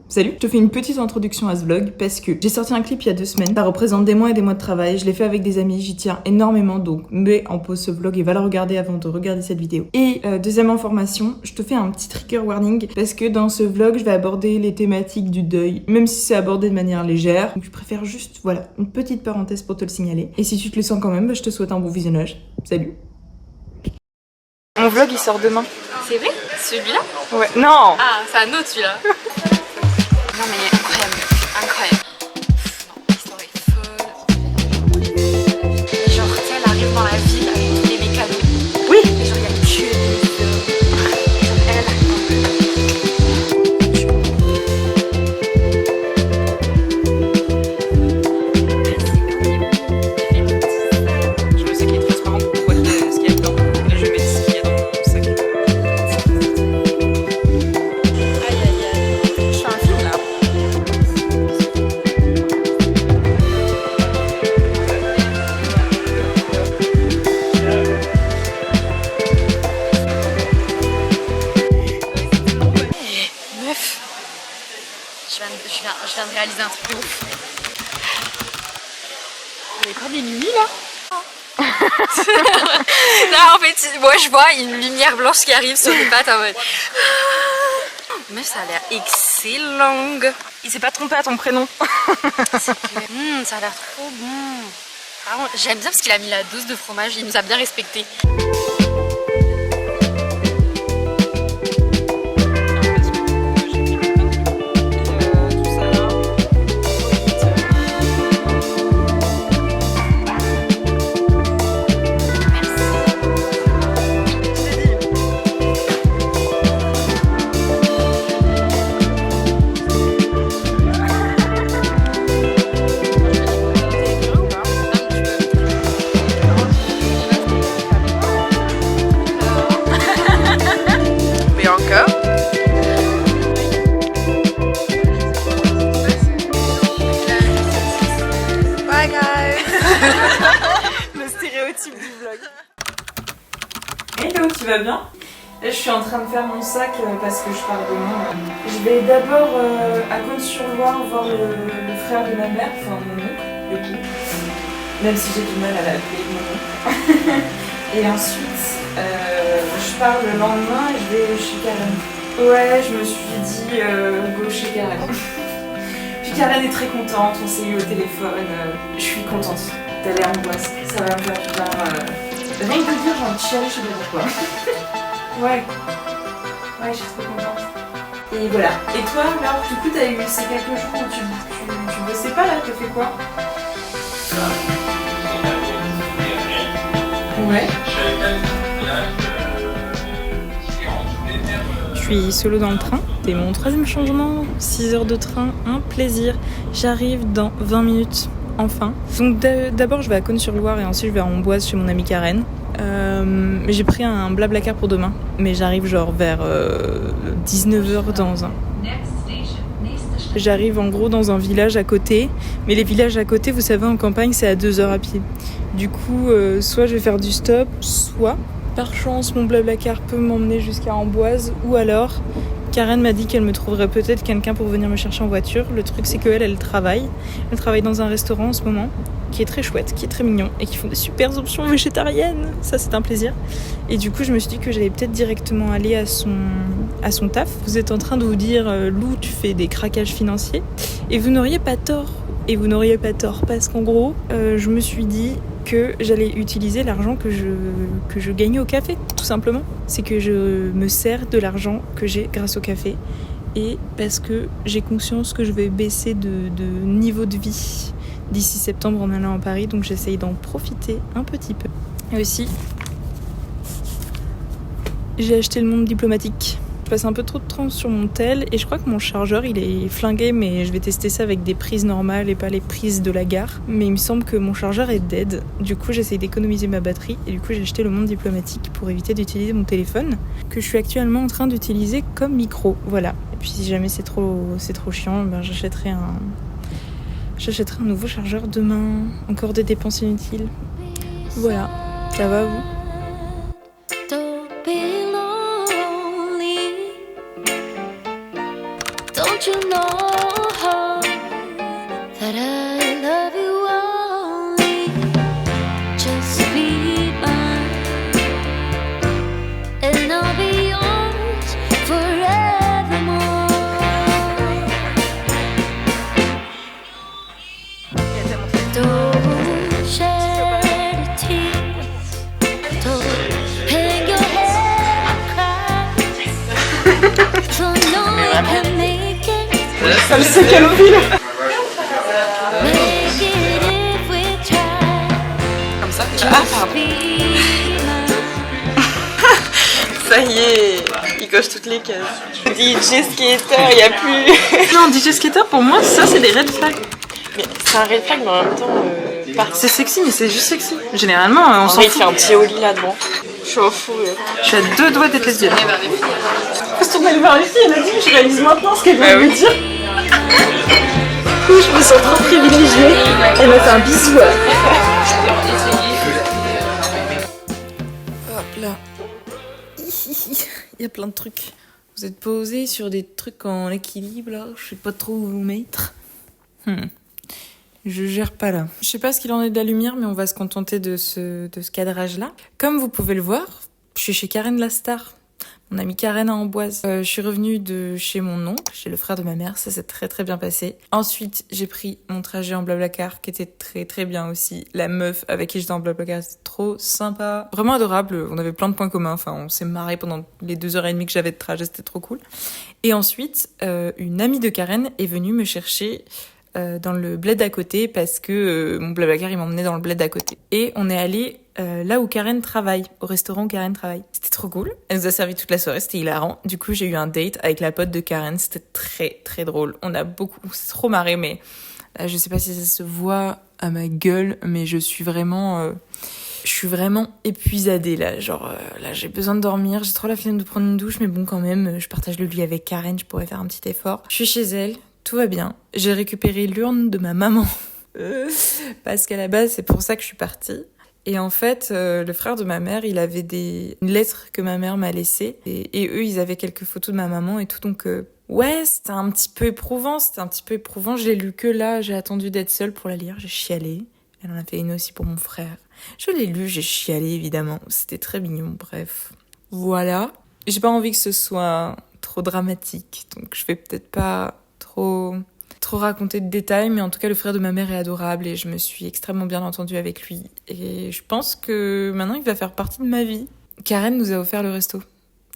Salut, je te fais une petite introduction à ce vlog parce que j'ai sorti un clip il y a 2 semaines. Ça représente des mois et des mois de travail. Je l'ai fait avec des amis, j'y tiens énormément, donc mets en pause ce vlog et va le regarder avant de regarder cette vidéo. Et deuxième information, je te fais un petit trigger warning parce que dans ce vlog, je vais aborder les thématiques du deuil, même si c'est abordé de manière légère. Donc je préfère juste, voilà, une petite parenthèse pour te le signaler. Et si tu te le sens quand même, je te souhaite un bon visionnage. Salut. Mon vlog il sort demain. C'est vrai? Celui-là? Ouais, non. Ah, c'est un autre celui-là. Non mais incroyable, incroyable. Non, l'histoire est folle. Genre, tu sais, elle arrive dans la ville avec tous les mécanos. Oui. Et genre, il y a que des Je me sais qu'il est transparent pour voir ce qu'il y a dedans. Et je vais mettre ce qu'il y a dans mon sac. Aïe aïe aïe. Je fais un film là. Meuf, je viens de réaliser un truc de ouf. Il y a encore des nuits là. Là en fait, moi je vois une lumière blanche qui arrive sur les pattes en mode. Meuf, ça a l'air excellent. Il s'est pas trompé à ton prénom. Ça a l'air trop bon. Vraiment, j'aime bien parce qu'il a mis la dose de fromage, il nous a bien respecté. Bye guys. Le stéréotype du vlog. Hello, tu vas bien? Là, je suis en train de faire mon sac parce que je pars demain. Je vais d'abord à Cosne-sur-Loire voir le frère de ma mère, enfin mon oncle, du coup. Même si j'ai du mal à l'appeler mon oncle. Et ensuite, je pars le lendemain et je vais chez Karen. Ouais, je me suis dit go chez Karen. Puis Karen est très contente, on s'est eu au téléphone. Je suis contente d'aller en boisse. Ça va me faire du bien. Rien que de dire, j'ai envie de chialer, je sais pas pourquoi. Ouais, je suis trop contente. Et voilà. Et toi, alors, du coup, t'as eu ces quelques jours où tu bossais pas là, tu fais quoi? Ouais. Je suis solo dans le train. C'est mon 3e changement, 6 heures de train, un plaisir. J'arrive dans 20 minutes, enfin. Donc d'abord, je vais à Cosne-sur-Loire et ensuite je vais à Amboise chez mon amie Karen. J'ai pris un Blablacar pour demain, mais j'arrive genre vers 19h dans un... J'arrive en gros dans un village à côté, mais les villages à côté, vous savez, en campagne, c'est à 2 heures à pied. Du coup, soit je vais faire du stop, soit, par chance, mon Blablacar peut m'emmener jusqu'à Amboise, ou alors, Karen m'a dit qu'elle me trouverait peut-être quelqu'un pour venir me chercher en voiture. Le truc, c'est qu'elle, elle travaille dans un restaurant en ce moment, qui est très chouette, qui est très mignon, et qui font des super options végétariennes. Ça, c'est un plaisir. Et du coup, je me suis dit que j'allais peut-être directement aller à son taf. Vous êtes en train de vous dire, Lou, tu fais des craquages financiers. Et vous n'auriez pas tort. Parce qu'en gros, je me suis dit que j'allais utiliser l'argent que je gagnais au café, tout simplement. C'est que je me sers de l'argent que j'ai grâce au café. Et parce que j'ai conscience que je vais baisser de niveau de vie d'ici septembre en allant à Paris, donc j'essaye d'en profiter un petit peu. Et aussi, j'ai acheté le Monde Diplomatique. Je passe un peu trop de temps sur mon tel et je crois que mon chargeur il est flingué, mais je vais tester ça avec des prises normales et pas les prises de la gare. Mais il me semble que mon chargeur est dead. Du coup j'essaye d'économiser ma batterie et du coup j'ai acheté le Monde Diplomatique pour éviter d'utiliser mon téléphone que je suis actuellement en train d'utiliser comme micro. Voilà. Et puis si jamais c'est trop chiant, ben j'achèterai un nouveau chargeur demain. Encore des dépenses inutiles. Voilà. Ça va vous? Don't you know that I love you only. Just be mine, and I'll be yours forevermore. Don't shed a tear, don't hang your head and cry. So know I can make it. Ça le sait qu'elle file. Make it if we try. Comme ça, Ah, pardon. Be mine. Ça y est, il coche toutes les cases. DJ skater, il y a plus. Non, DJ skater pour moi, ça c'est des red flags. Mais c'est un red flag, mais en même temps, c'est sexy, mais c'est juste sexy. Généralement, on s'en fout. Il fait un petit holly là-devant. Je suis au fou. Je suis à 2 doigts d'être lesbienne. Faut se tourner vers les filles, elle a dit, je réalise maintenant ce qu'elle vient de me dire. Je me sens trop privilégiée. Elle m'a fait un bisou. Hop là. Il y a plein de trucs. Vous êtes posés sur des trucs en équilibre là. Je sais pas trop où vous mettre. Je gère pas là. Je sais pas ce qu'il en est de la lumière, mais on va se contenter de ce cadrage là. Comme vous pouvez le voir, je suis chez Karen la Star. Mon amie Karen à Amboise. Je suis revenue de chez mon oncle, chez le frère de ma mère. Ça s'est très très bien passé. Ensuite, j'ai pris mon trajet en Blablacar, qui était très très bien aussi. La meuf avec qui j'étais en Blablacar, c'était trop sympa. Vraiment adorable. On avait plein de points communs. Enfin, on s'est marré pendant les 2h30 que j'avais de trajet. C'était trop cool. Et ensuite, une amie de Karen est venue me chercher dans le bled à côté parce que mon Blablacar il m'emmenait dans le bled à côté. Et on est allé là où Karen travaille, au restaurant où Karen travaille. C'était trop cool. Elle nous a servi toute la soirée, c'était hilarant. Du coup, j'ai eu un date avec la pote de Karen, c'était très très drôle. On s'est trop marré, mais je sais pas si ça se voit à ma gueule, mais je suis vraiment épuisadée là. Genre là, j'ai besoin de dormir, j'ai trop la flemme de prendre une douche, mais bon quand même, je partage le lit avec Karen, je pourrais faire un petit effort. Je suis chez elle. Tout va bien. J'ai récupéré l'urne de ma maman. Parce qu'à la base, c'est pour ça que je suis partie. Et en fait, le frère de ma mère, il avait une lettre que ma mère m'a laissée. Et eux, ils avaient quelques photos de ma maman et tout. Donc, ouais, c'était un petit peu éprouvant. Je l'ai lu que là. J'ai attendu d'être seule pour la lire. J'ai chialé. Elle en a fait une aussi pour mon frère. Je l'ai lu, j'ai chialé, évidemment. C'était très mignon, bref. Voilà. J'ai pas envie que ce soit trop dramatique. Donc, je vais peut-être pas trop raconter de détails, mais en tout cas le frère de ma mère est adorable et je me suis extrêmement bien entendue avec lui et je pense que maintenant il va faire partie de ma vie. Karen nous a offert le resto.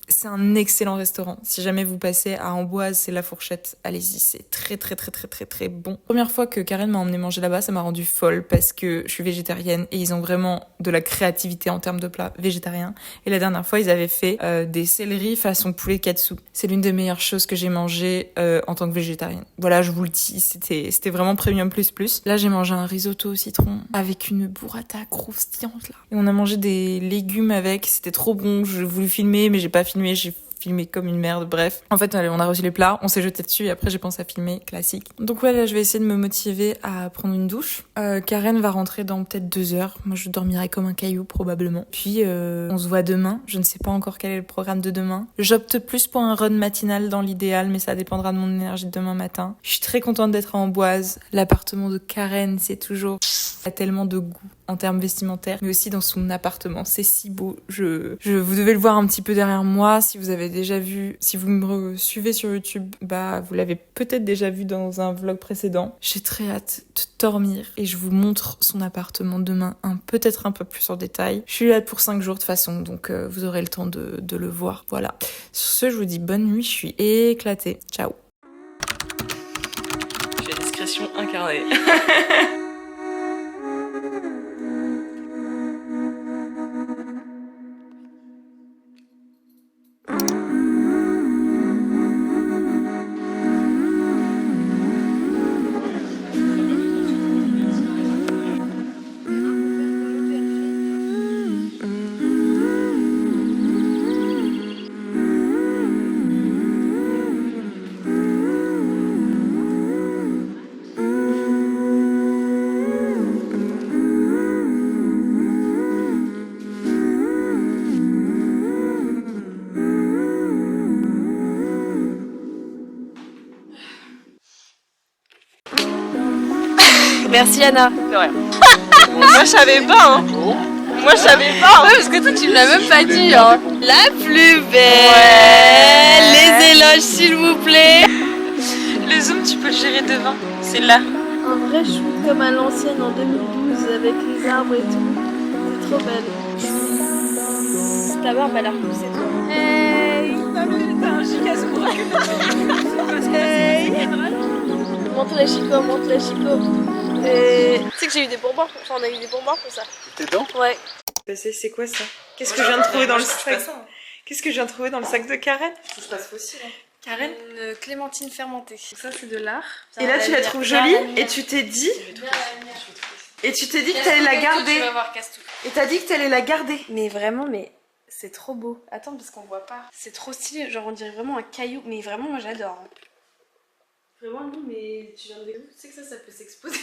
C'est un excellent restaurant. Si jamais vous passez à Amboise, c'est La Fourchette. Allez-y, c'est très très très très très très bon. Première fois que Karen m'a emmené manger là-bas, ça m'a rendue folle parce que je suis végétarienne et ils ont vraiment de la créativité en termes de plats végétariens. Et la dernière fois, ils avaient fait des céleris façon poulet katsu. C'est l'une des meilleures choses que j'ai mangées en tant que végétarienne. Voilà, je vous le dis, c'était vraiment premium plus. Là, j'ai mangé un risotto au citron avec une burrata croustillante là. Et on a mangé des légumes avec, c'était trop bon. Je voulais filmer, mais j'ai pas filmé. J'ai filmé comme une merde, bref. En fait, on a reçu les plats, on s'est jeté dessus et après j'ai pensé à filmer, classique. Donc ouais, là je vais essayer de me motiver à prendre une douche. Karen va rentrer dans peut-être 2 heures. Moi je dormirai comme un caillou probablement. Puis on se voit demain. Je ne sais pas encore quel est le programme de demain. J'opte plus pour un run matinal dans l'idéal, mais ça dépendra de mon énergie de demain matin. Je suis très contente d'être à Amboise. L'appartement de Karen, c'est toujours... Il y a tellement de goût en termes vestimentaires, mais aussi dans son appartement. C'est si beau. Vous devez le voir un petit peu derrière moi. Si vous avez déjà vu, si vous me suivez sur YouTube, bah, vous l'avez peut-être déjà vu dans un vlog précédent. J'ai très hâte de dormir et je vous montre son appartement demain, peut-être un peu plus en détail. Je suis là pour 5 jours de toute façon, donc vous aurez le temps de le voir. Voilà. Sur ce, je vous dis bonne nuit. Je suis éclatée. Ciao. J'ai la discrétion incarnée. Merci Anna. De rien. Moi, je savais pas, hein. Moi, je savais pas. Ouais, parce que toi, tu me l'as même pas dit, hein. La plus belle. Ouais. Les éloges, s'il vous plaît. Le zoom, tu peux le gérer devant. C'est là. Un vrai shoot comme à l'ancienne en 2012 avec les arbres et tout. C'est trop belle. Ta barbe elle a repoussé toi. Hey, t'as un giga zoom. Hey. Montre les chicots, montre les chicots. Et tu sais que j'ai eu des bonbons, enfin on a eu des bonbons pour ça. T'es dedans? Ouais. C'est quoi ça? Qu'est-ce que je viens de trouver dans le sac? Qu'est-ce que je viens de trouver dans le sac de Karen? Ça se passe facile. Hein. Karen? Une clémentine fermentée. Ça, c'est de l'art. Et là, tu la trouves jolie et tu t'es dit... Et tu t'es dit que t'allais la garder. Tu vas voir, casse tout. Et t'as dit que t'allais la garder. Mais vraiment, mais c'est trop beau. Attends, parce qu'on voit pas. C'est trop stylé, genre on dirait vraiment un caillou. Mais vraiment, moi j'adore. Hein. Vraiment, non, mais tu viens de découvrir, tu sais que ça peut s'exposer.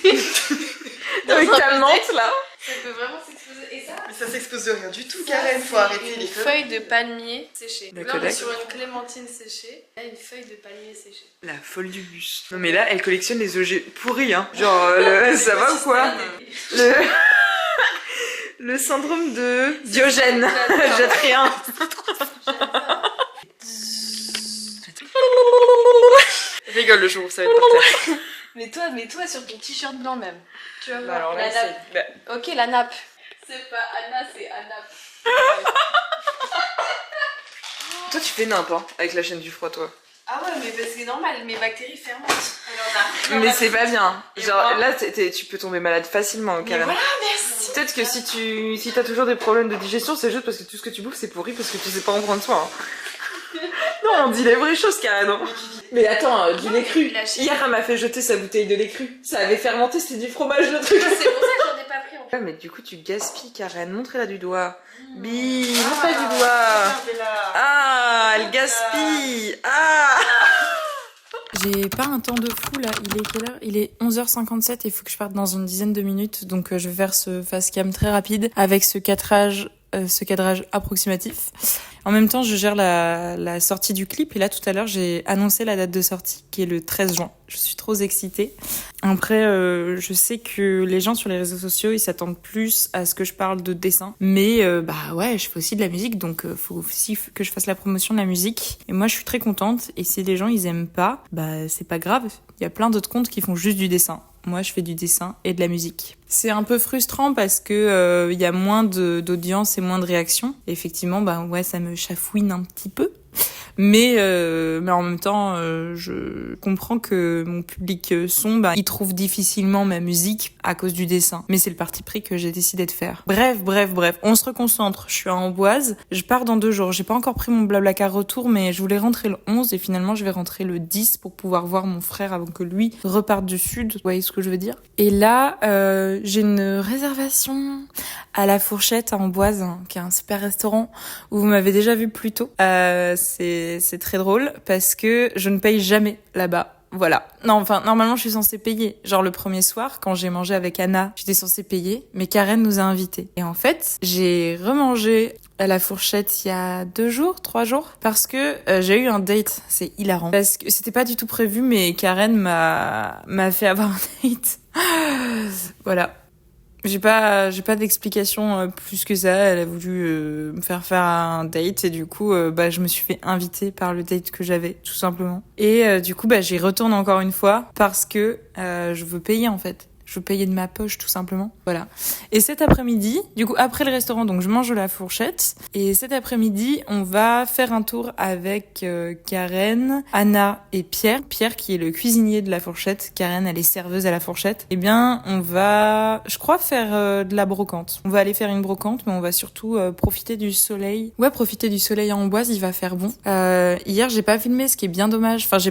Avec ta menthe là. Ça peut vraiment s'exposer. Et ça, Mais ça s'expose de rien du tout, ça, Karen, faut arrêter une les feuille de palmier séchée. D'accord, Là, on est d'accord. sur une clémentine séchée. Là, une feuille de palmier séchée. La folle du bus. Non mais là, elle collectionne les objets pourris, hein. Genre, ça va ou quoi? Le syndrome de Diogène. Jette rien. Rigole le jour où ça va être par terre. Mais toi sur ton t-shirt blanc même. Tu vas voir. Alors là, la nappe. c'est... Ok, la nappe. C'est pas Anna, c'est Anna. Toi, tu fais nimp, hein, avec la chaîne du froid, toi. Ah ouais, mais c'est normal, mes bactéries fermentent. Alors, Mais c'est pas bien. Et Genre, moi là, tu peux tomber malade facilement, Karen. voilà, merci. Peut-être que si t'as toujours des problèmes de digestion, c'est juste parce que tout ce que tu bouffes, c'est pourri parce que tu sais pas en prendre soin. Hein. Non, on dit les vraies choses, Karen. Hein. Mais attends, du lait cru. Hier, elle m'a fait jeter sa bouteille de lait cru. Ça avait fermenté, c'était du fromage, le truc. C'est pour ça que j'en ai pas pris en fait. Ouais, mais du coup, tu gaspilles, Karen. Montrez-la du doigt. Bim, montrez-la du doigt. Ah, elle gaspille. Ah. J'ai pas un temps de fou là, il est quelle heure? Il est 11h57 et il faut que je parte dans une dizaine de minutes, donc je vais faire ce face cam très rapide avec ce cadrage approximatif. En même temps, je gère la sortie du clip et là tout à l'heure j'ai annoncé la date de sortie qui est le 13 juin. Je suis trop excitée. Après, je sais que les gens sur les réseaux sociaux ils s'attendent plus à ce que je parle de dessin, mais bah ouais, je fais aussi de la musique, donc faut aussi que je fasse la promotion de la musique. Et moi, je suis très contente. Et si les gens ils aiment pas, bah c'est pas grave. Il y a plein d'autres comptes qui font juste du dessin. Moi, je fais du dessin et de la musique. C'est un peu frustrant parce que y a moins d'audience et moins de réactions. Et effectivement, bah ouais, ça me chafouine un petit peu. Mais en même temps, je comprends que mon public son, bah, il trouve difficilement ma musique à cause du dessin. Mais c'est le parti pris que j'ai décidé de faire. Bref, on se reconcentre. Je suis à Amboise, je pars dans 2 jours. J'ai pas encore pris mon Blablacar retour, mais je voulais rentrer le 11 et finalement je vais rentrer le 10 pour pouvoir voir mon frère avant que lui reparte du sud. Vous voyez ce que je veux dire? Et là, j'ai une réservation à La Fourchette à Amboise, hein, qui est un super restaurant où vous m'avez déjà vu plus tôt. C'est très drôle parce que je ne paye jamais là-bas. Voilà. Non, enfin, normalement, je suis censée payer. Genre, le premier soir, quand j'ai mangé avec Anna, j'étais censée payer, mais Karen nous a invités. Et en fait, j'ai remangé à La Fourchette il y a 3 jours, parce que j'ai eu un date. C'est hilarant. Parce que c'était pas du tout prévu, mais Karen m'a fait avoir un date. Voilà. J'ai pas d'explication plus que ça. Elle a voulu me faire un date et du coup, bah, je me suis fait inviter par le date que j'avais, tout simplement. Et du coup, bah, j'y retourne encore une fois parce que je veux payer en fait. Je veux payer de ma poche, tout simplement. Voilà. Et cet après-midi, du coup, après le restaurant, donc je mange La Fourchette. Et cet après-midi, on va faire un tour avec Karen, Anna et Pierre. Pierre qui est le cuisinier de La Fourchette. Karen, elle est serveuse à La Fourchette. Eh bien, on va, je crois, faire de la brocante. On va aller faire une brocante, mais on va surtout profiter du soleil. Ouais, profiter du soleil en Amboise, il va faire bon. Hier, j'ai pas filmé, ce qui est bien dommage. Enfin, j'ai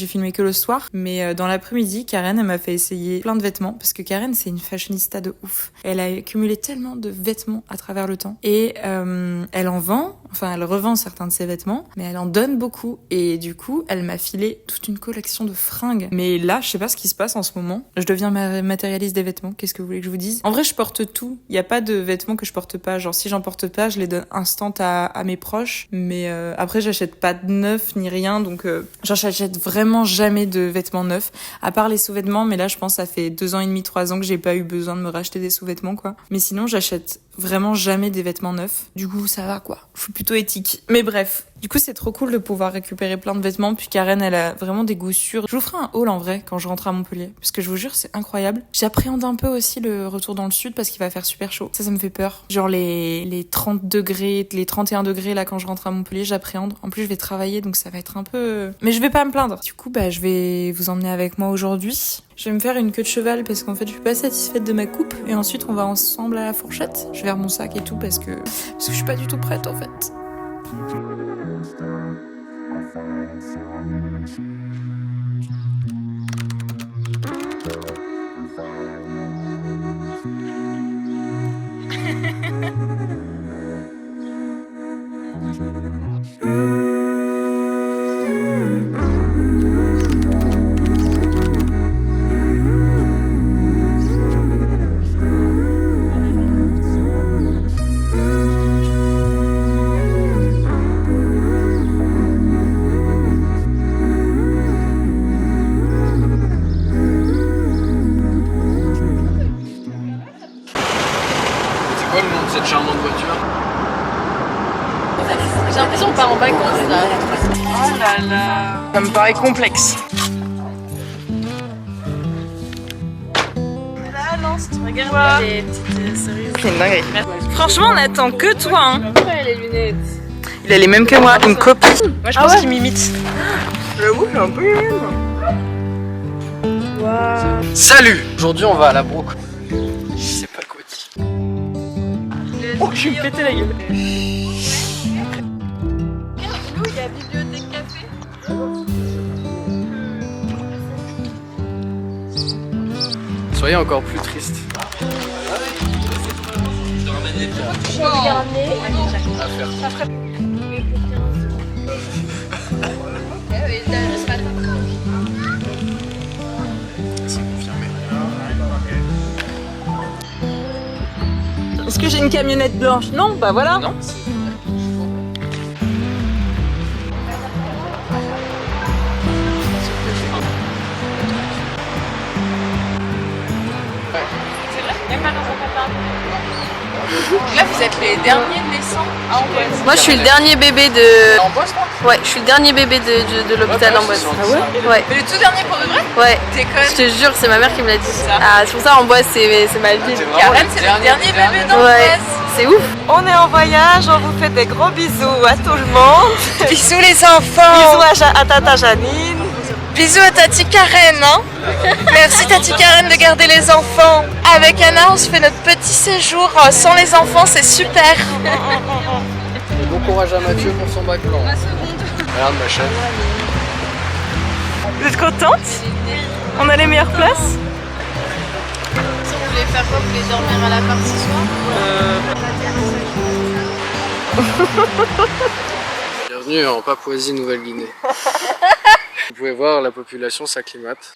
filmé que le soir. Mais dans l'après-midi, Karen, elle m'a fait essayer plein de vêtements. Parce que Karen, c'est une fashionista de ouf. Elle a accumulé tellement de vêtements à travers le temps. Et elle en vend, Enfin, elle revend certains de ses vêtements, mais elle en donne beaucoup. Et du coup, elle m'a filé toute une collection de fringues. Mais là, je sais pas ce qui se passe en ce moment. Je deviens matérialiste des vêtements. Qu'est-ce que vous voulez que je vous dise? En vrai, je porte tout. Il y a pas de vêtements que je porte pas. Genre, si j'en porte pas, je les donne instant à mes proches. Mais après, j'achète pas de neuf ni rien. Donc, genre, j'achète vraiment jamais de vêtements neufs. À part les sous-vêtements. Mais là, je pense, ça fait 2 ans et demi, 3 ans que j'ai pas eu besoin de me racheter des sous-vêtements, quoi. Mais sinon, j'achète vraiment jamais des vêtements neufs. Du coup, ça va, quoi. Je suis plutôt éthique. Mais bref. Du coup, c'est trop cool de pouvoir récupérer plein de vêtements. Puis Karen, elle a vraiment des goûts sûrs. Je vous ferai un haul en vrai quand je rentre à Montpellier. Parce que je vous jure, c'est incroyable. J'appréhende un peu aussi le retour dans le sud parce qu'il va faire super chaud. Ça me fait peur. Genre les 30 degrés, les 31 degrés là quand je rentre à Montpellier, j'appréhende. En plus, je vais travailler donc ça va être un peu... Mais je vais pas me plaindre. Du coup, je vais vous emmener avec moi aujourd'hui. Je vais me faire une queue de cheval parce qu'en fait, je suis pas satisfaite de ma coupe. Et ensuite, on va ensemble à la fourchette. Je vais faire mon sac et tout parce que je suis pas du tout prête en fait. Cette charmante voiture. J'ai l'impression qu'on part en vacances là. Oh là là. Ça me paraît complexe. Là, non, si tu regardes les petites cerises. C'est une dinguerie. Franchement, on attend que toi. Hein. Ouais, les lunettes. Il a les mêmes que moi, une copie. Moi, je pense qu'il m'imite. J'avoue, j'ai un peu les mêmes. Waouh. Salut! Aujourd'hui, on va à la broc. C'est pas Coty. Oh, je vais me péter la gueule. Nous, il y a bibliothèque café. Soyez encore plus triste. À faire. C'est confirmé. Est-ce que j'ai une camionnette blanche? Non, bah voilà. Non. Là, vous êtes les derniers naissants à Amboise. Moi, je suis le dernier bébé de. Amboise, toi? Ouais, je suis le dernier bébé de l'hôpital d'Amboise. Ah ouais? Ouais. Mais le tout dernier pour de vrai? Ouais. Déconne. Je te jure, c'est ma mère qui me l'a dit. Ah, c'est pour ça Amboise, c'est ma ville. Karen, c'est le dernier bébé Ouais, d'Amboise. c'est ouf. On est en voyage, on vous fait des gros bisous à tout le monde. Bisous les enfants. Bisous à Tata Janine. Bisous à Tati Karen. Hein. Merci Tati Karen de garder les enfants. Avec Anna, on se fait notre petit séjour sans les enfants, c'est super. Bon courage à Mathieu pour son bac blanc. Regarde ma chaîne. Vous êtes contente? On a les meilleures places? Vous voulez faire quoi? Vous voulez dormir à l'appart ce soir? Bienvenue en Papouasie-Nouvelle-Guinée. Vous pouvez voir, la population s'acclimate.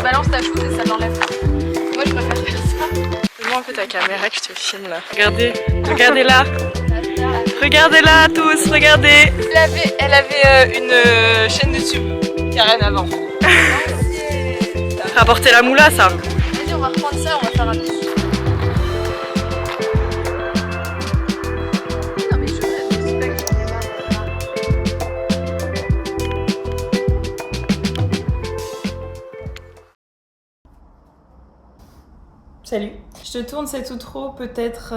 Balance ta chose et ça l'enlève. Moi je préfère faire ça. Fais-moi un peu ta caméra que je te filme là. Regardez, regardez-la. Regardez-la tous, regardez. Elle avait une chaîne YouTube, Karen avant. Rapporter la moula ça. Vas-y, on va reprendre ça, on va faire un bisou. Non mais je respecte. Salut. Je te tourne cette outro peut-être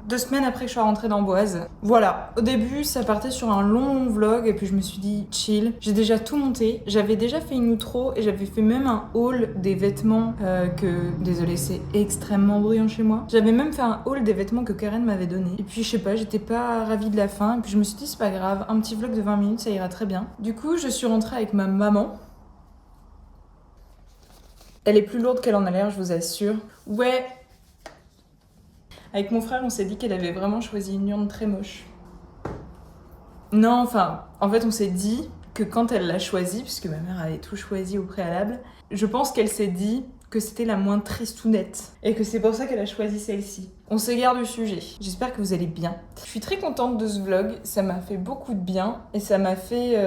2 semaines après que je sois rentrée d'Amboise. Voilà, au début ça partait sur un long vlog et puis je me suis dit chill. J'ai déjà tout monté, j'avais déjà fait une outro et j'avais fait même un haul des vêtements que... Désolée, c'est extrêmement bruyant chez moi. J'avais même fait un haul des vêtements que Karen m'avait donné. Et puis je sais pas, j'étais pas ravie de la fin et puis je me suis dit c'est pas grave, un petit vlog de 20 minutes ça ira très bien. Du coup je suis rentrée avec ma maman. Elle est plus lourde qu'elle en a l'air, je vous assure. Ouais. Avec mon frère, on s'est dit qu'elle avait vraiment choisi une urne très moche. Non, enfin, en fait, on s'est dit que quand elle l'a choisie, puisque ma mère avait tout choisi au préalable, je pense qu'elle s'est dit que c'était la moins tristounette et que c'est pour ça qu'elle a choisi celle-ci. On s'égare du sujet. J'espère que vous allez bien. Je suis très contente de ce vlog, ça m'a fait beaucoup de bien et ça m'a fait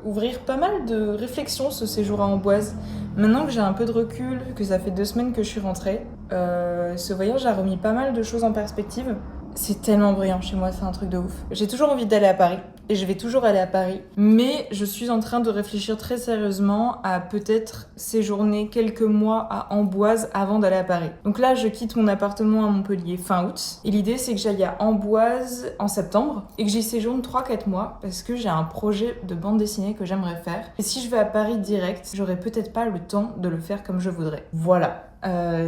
ouvrir pas mal de réflexions ce séjour à Amboise. Maintenant que j'ai un peu de recul, que ça fait 2 semaines que je suis rentrée, ce voyage a remis pas mal de choses en perspective. C'est tellement brillant chez moi, c'est un truc de ouf. J'ai toujours envie d'aller à Paris, et je vais toujours aller à Paris, mais je suis en train de réfléchir très sérieusement à peut-être séjourner quelques mois à Amboise avant d'aller à Paris. Donc là, je quitte mon appartement à Montpellier fin août, et l'idée c'est que j'aille à Amboise en septembre, et que j'y séjourne 3-4 mois, parce que j'ai un projet de bande dessinée que j'aimerais faire. Et si je vais à Paris direct, j'aurai peut-être pas le temps de le faire comme je voudrais. Voilà.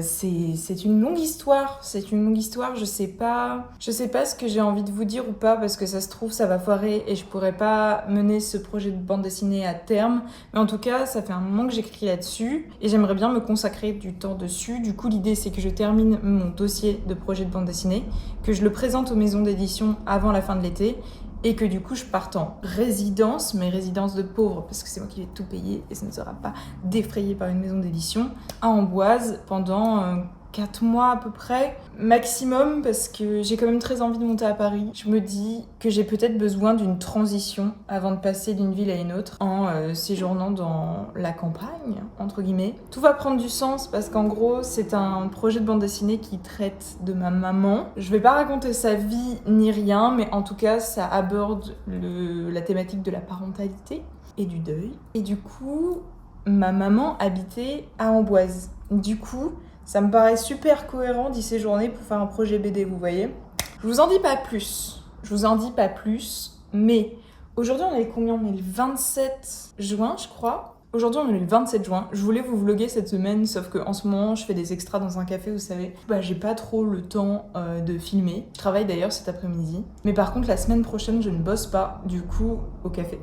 C'est une longue histoire, je sais pas ce que j'ai envie de vous dire ou pas parce que ça se trouve ça va foirer et je pourrais pas mener ce projet de bande dessinée à terme, mais en tout cas ça fait un moment que j'écris là-dessus et j'aimerais bien me consacrer du temps dessus. Du coup l'idée c'est que je termine mon dossier de projet de bande dessinée, que je le présente aux maisons d'édition avant la fin de l'été et que du coup je parte en résidence, mais résidence de pauvre parce que c'est moi qui vais tout payer et ça ne sera pas défrayé par une maison d'édition, à Amboise pendant 4 mois à peu près, maximum, parce que j'ai quand même très envie de monter à Paris. Je me dis que j'ai peut-être besoin d'une transition avant de passer d'une ville à une autre en séjournant dans la campagne, entre guillemets. Tout va prendre du sens parce qu'en gros, c'est un projet de bande dessinée qui traite de ma maman. Je vais pas raconter sa vie ni rien, mais en tout cas, ça aborde la thématique de la parentalité et du deuil. Et du coup, ma maman habitait à Amboise. Du coup, ça me paraît super cohérent d'y séjourner pour faire un projet BD, vous voyez. Je vous en dis pas plus, mais aujourd'hui on est combien? On est le 27 juin, je crois. Aujourd'hui on est le 27 juin. Je voulais vous vlogger cette semaine, sauf qu'en ce moment je fais des extras dans un café, vous savez. J'ai pas trop le temps de filmer. Je travaille d'ailleurs cet après-midi. Mais par contre la semaine prochaine je ne bosse pas, du coup, au café.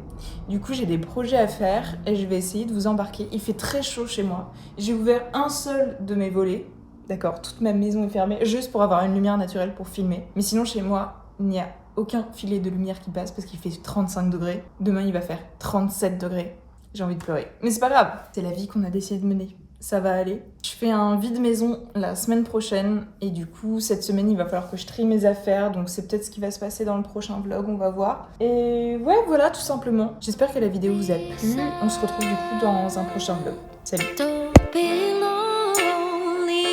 Du coup j'ai des projets à faire et je vais essayer de vous embarquer. Il fait très chaud chez moi. J'ai ouvert un seul de mes volets. D'accord, toute ma maison est fermée, juste pour avoir une lumière naturelle pour filmer. Mais sinon chez moi, il n'y a aucun filet de lumière qui passe parce qu'il fait 35 degrés. Demain il va faire 37 degrés. J'ai envie de pleurer. Mais c'est pas grave, c'est la vie qu'on a décidé de mener. Ça va aller. Je fais un vide maison la semaine prochaine et du coup cette semaine il va falloir que je trie mes affaires, donc c'est peut-être ce qui va se passer dans le prochain vlog, on va voir. Et ouais, voilà, tout simplement. J'espère que la vidéo vous a plu. On se retrouve du coup dans un prochain vlog. Salut. Don't be lonely.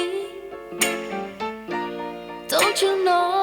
Don't you know